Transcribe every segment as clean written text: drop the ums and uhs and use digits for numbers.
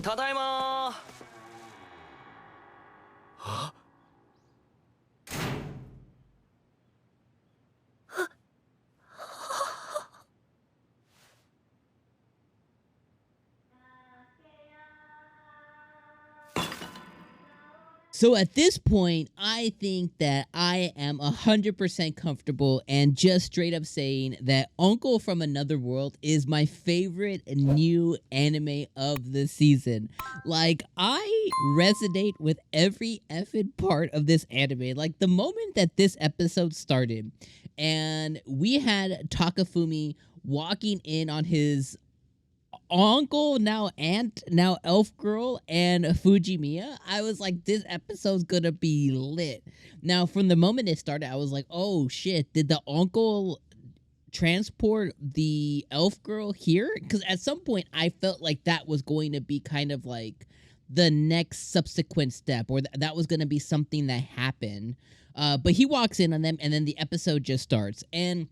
ただいま。So at this point, I think that I am 100% comfortable and just straight up saying that Uncle from Another World is my favorite new anime of the season. Like, I resonate with every effing part of this anime. Like, the moment that this episode started and we had Takafumi walking in on his uncle, now aunt, now elf girl, and Fujimiya, I was like, this episode's gonna be lit. Now, from the moment it started, I was like, oh shit, did the uncle transport the elf girl here? Because at some point, I felt like that was going to be kind of like the next subsequent step, or that was gonna be something that happened. But he walks in on them, and then the episode just starts. And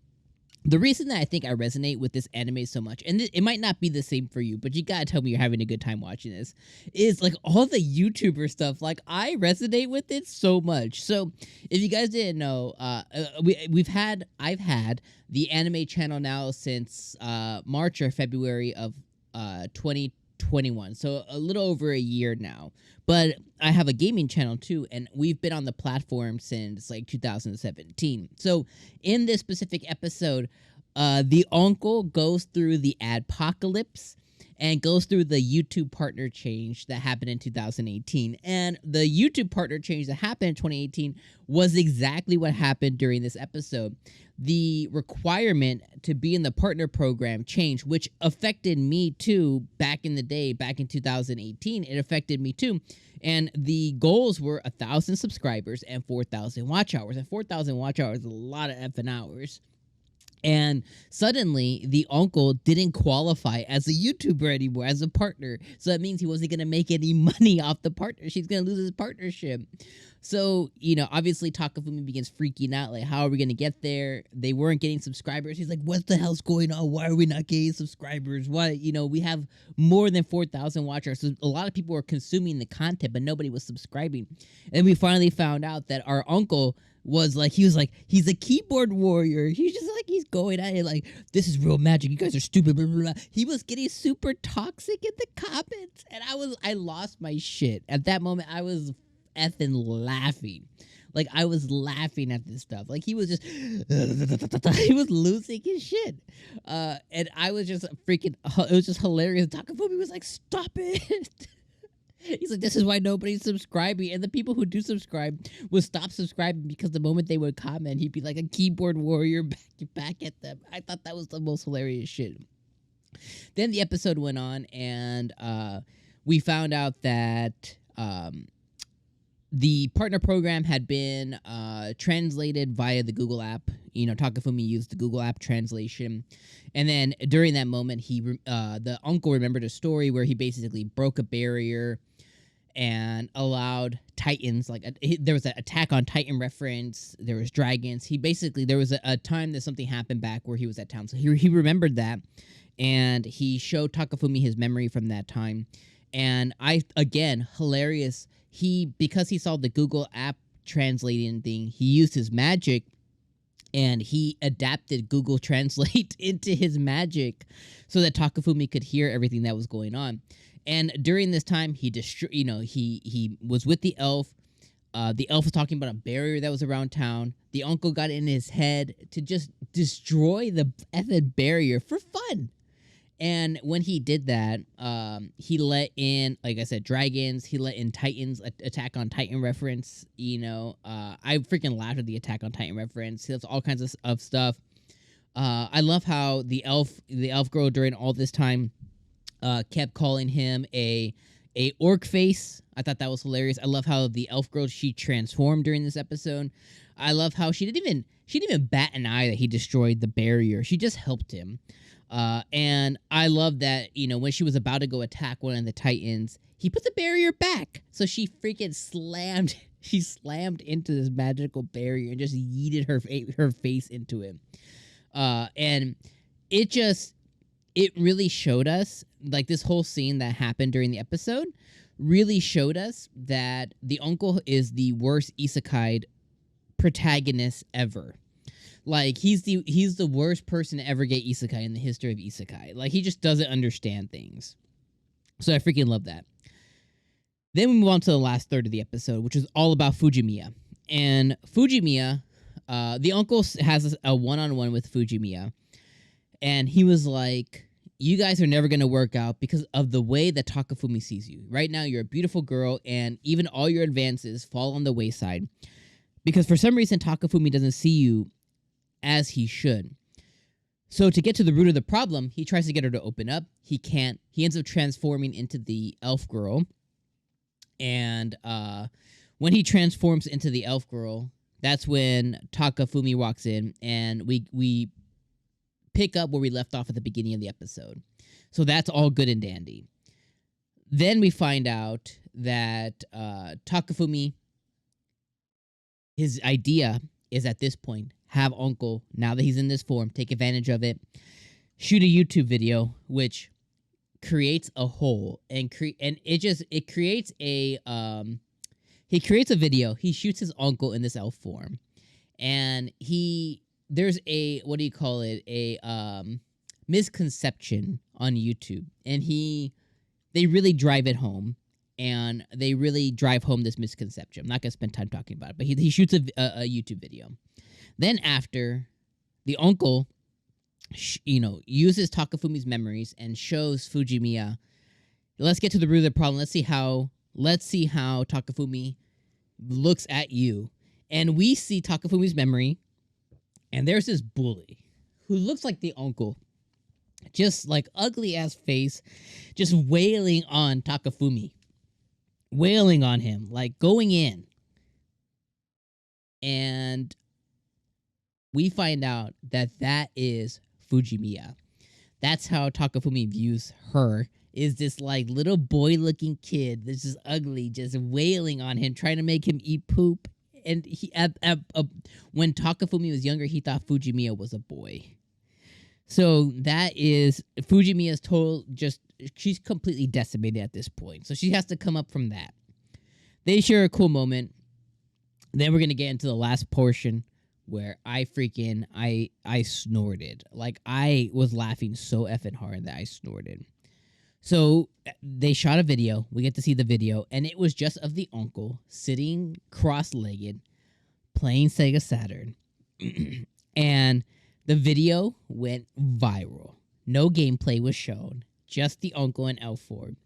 the reason that I think I resonate with this anime so much, and it might not be the same for you, but you gotta tell me you're having a good time watching this, is like all the YouTuber stuff. Like, I resonate with it so much. So if you guys didn't know, I've had the anime channel now since March or February of 2021, so a little over a year now. But I have a gaming channel too, and we've been on the platform since like 2017. So in this specific episode, the uncle goes through the adpocalypse and goes through the YouTube partner change that happened in 2018. And the YouTube partner change that happened in 2018 was exactly what happened during this episode. The requirement to be in the partner program changed, which affected me too back in the day, back in 2018. It affected me too. And the goals were 1,000 subscribers and 4,000 watch hours. And 4,000 watch hours is a lot of effing hours. And suddenly, the uncle didn't qualify as a YouTuber anymore, as a partner. So that means he wasn't going to make any money off the partner. She's going to lose his partnership. So, you know, obviously Takafumi begins freaking out. Like, how are we going to get there? They weren't getting subscribers. He's like, what the hell's going on? Why are we not getting subscribers? Why, you know, we have more than 4,000 watchers. So a lot of people were consuming the content, but nobody was subscribing. And we finally found out that our uncle was like, he's a keyboard warrior. He's just like, he's going at it like, this is real magic. You guys are stupid, blah, blah, blah. He was getting super toxic in the comments. And I lost my shit. At that moment, I was effing laughing. Like, I was laughing at this stuff. Like, he was just, he was losing his shit. And I was just freaking, it was just hilarious. Takafumi was like, stop it. He's like, this is why nobody's subscribing. And the people who do subscribe would stop subscribing because the moment they would comment, he'd be like a keyboard warrior back at them. I thought that was the most hilarious shit. Then the episode went on, and we found out that the partner program had been translated via the Google app. You know, Takafumi used the Google app translation. And then during that moment, the uncle remembered a story where he basically broke a barrier and allowed Titans, like there was an Attack on Titan reference, there was dragons. There was a time that something happened back where he was at town. So he remembered that, and he showed Takafumi his memory from that time. And again, hilarious, because he saw the Google app translating thing, he used his magic and he adapted Google Translate into his magic so that Takafumi could hear everything that was going on. And during this time, he was with the elf. The elf was talking about a barrier that was around town. The uncle got in his head to just destroy the effing barrier for fun. And when he did that, he let in, like I said, dragons. He let in Titans, Attack on Titan reference. You know, I freaking laughed at the Attack on Titan reference. That's all kinds of stuff. I love how the elf girl during all this time kept calling him a orc face. I thought that was hilarious. I love how the elf girl, she transformed during this episode. I love how she didn't even bat an eye that he destroyed the barrier. She just helped him. And I love that, you know, when she was about to go attack one of the Titans, he put the barrier back. So she freaking slammed into this magical barrier and just yeeted her face into it. And it just, it really showed us, like, this whole scene that happened during the episode really showed us that the uncle is the worst isekai protagonist ever. Like, he's the worst person to ever get isekai in the history of isekai. Like, he just doesn't understand things. So I freaking love that. Then we move on to the last third of the episode, which is all about Fujimiya. And Fujimiya, the uncle has a one-on-one with Fujimiya. And he was like, you guys are never going to work out because of the way that Takafumi sees you. Right now, you're a beautiful girl, and even all your advances fall on the wayside. Because for some reason, Takafumi doesn't see you as he should. So to get to the root of the problem, he tries to get her to open up. He can't. He ends up transforming into the elf girl. And when he transforms into the elf girl, that's when Takafumi walks in, and we pick up where we left off at the beginning of the episode. So that's all good and dandy. Then we find out that Takafumi, his idea is at this point, have Uncle, now that he's in this form, take advantage of it, shoot a YouTube video, which creates a hole, and it creates a he creates a video. He shoots his uncle in this elf form, and there's a, what do you call it, a misconception on YouTube, and they really drive it home, and they really drive home this misconception. I'm not gonna spend time talking about it, but he shoots a YouTube video. Then after, the uncle uses Takafumi's memories and shows Fujimiya, let's get to the root of the problem. Let's see how Takafumi looks at you. And we see Takafumi's memory, and there's this bully who looks like the uncle, just like ugly ass face, just wailing on Takafumi, wailing on him, like going in. And we find out that is Fujimiya. That's how Takafumi views her, is this like little boy looking kid that's just ugly, just wailing on him, trying to make him eat poop. And when Takafumi was younger, he thought Fujimiya was a boy. So that is Fujimiya's she's completely decimated at this point. So she has to come up from that. They share a cool moment. Then we're going to get into the last portion where I snorted. Like, I was laughing so effing hard that I snorted. So they shot a video. We get to see the video, and it was just of the uncle sitting cross-legged playing Sega Saturn. And the video went viral. No gameplay was shown. Just the uncle and elf form.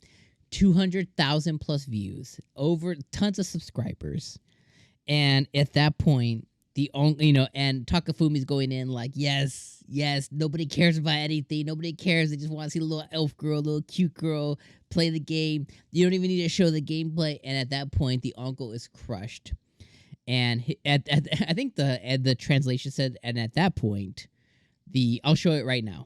200,000 plus views. Over tons of subscribers. And at that point, and Takafumi's going in like, yes, nobody cares about anything. Nobody cares. They just want to see a little elf girl, a little cute girl play the game. You don't even need to show the gameplay. And at that point, the uncle is crushed. And I think the translation said, and at that point, I'll show it right now.